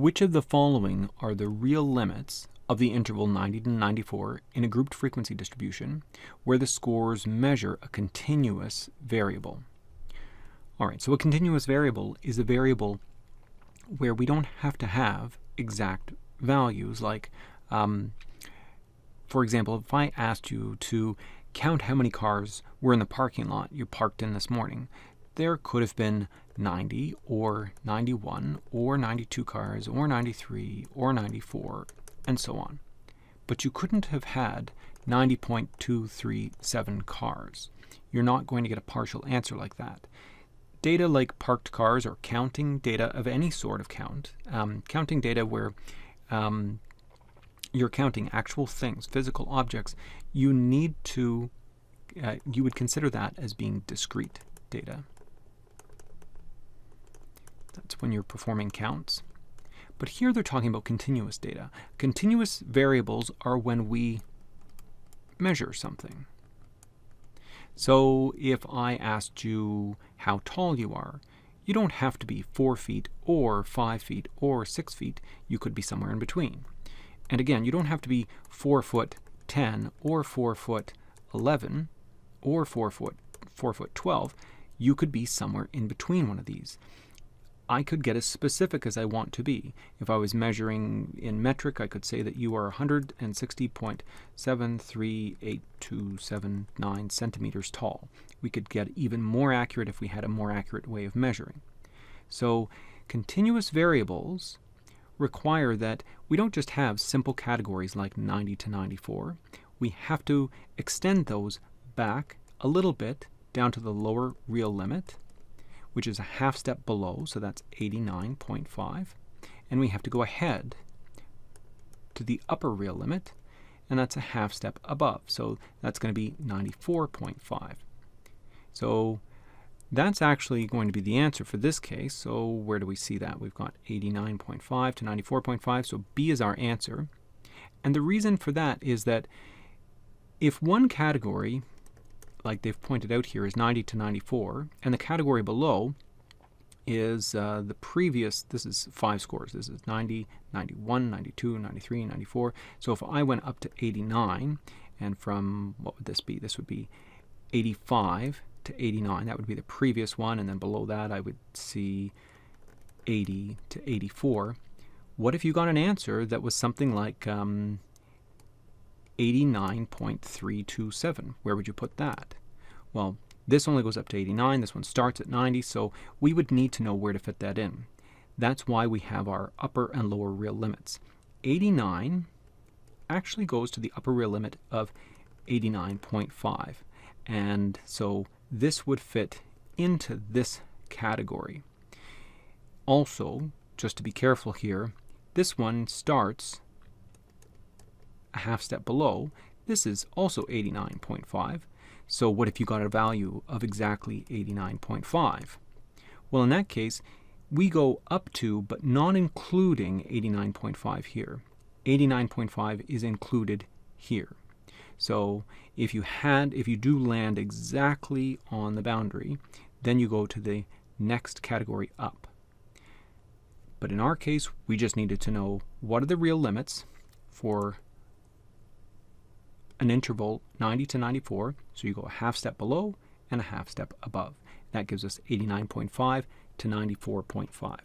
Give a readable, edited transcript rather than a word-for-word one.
Which of the following are the real limits of the interval 90 to 94 in a grouped frequency distribution where the scores measure a continuous variable? All right, so a continuous variable is a variable where we don't have to have exact values. Like, for example, if I asked you to count how many cars were in the parking lot you parked in this morning, there could have been 90 or 91 or 92 cars or 93 or 94 and so on. But you couldn't have had 90.237 cars. You're not going to get a partial answer like that. Data like parked cars or counting data of any sort of count, counting data where you're counting actual things, physical objects, you need to, you would consider that as being discrete data. That's when you're performing counts. But here they're talking about continuous data. Continuous variables are when we measure something. So if I asked you how tall you are, you don't have to be 4 feet or 5 feet or 6 feet. You could be somewhere in between. And again, you don't have to be 4 foot 10 or 4 foot 11 or 4 foot 12. You could be somewhere in between one of these. I could get as specific as I want to be. If I was measuring in metric, I could say that you are 160.73829 centimeters tall. We could get even more accurate if we had a more accurate way of measuring. So continuous variables require that we don't just have simple categories like 90 to 94. We have to extend those back a little bit down to the lower real limit, which is a half step below, so that's 89.5. And we have to go ahead to the upper real limit, and that's a half step above, so that's going to be 94.5. So that's actually going to be the answer for this case. So where do we see that? We've got 89.5 to 94.5, so B is our answer. And the reason for that is that if one category, like they've pointed out here, is 90 to 94, and the category below is the previous, this is 5 scores. This is 90, 91, 92, 93, 94. So if I went up to 89, and from, what would this be? This would be 85 to 89. That would be the previous one, and then below that I would see 80 to 84. What if you got an answer that was something like 89.327. Where would you put that? Well, this only goes up to 89. This one starts at 90, so we would need to know where to fit that in. That's why we have our upper and lower real limits. 89 actually goes to the upper real limit of 89.5. And so this would fit into this category. Also, just to be careful here, this one starts a half step below. This is also 89.5. So what if you got a value of exactly 89.5? Well, in that case, we go up to, but not including 89.5 here. 89.5 is included here. So if you do land exactly on the boundary, then you go to the next category up. But in our case, we just needed to know what are the real limits for an interval 90 to 94. So you go a half step below and a half step above. That gives us 89.5 to 94.5.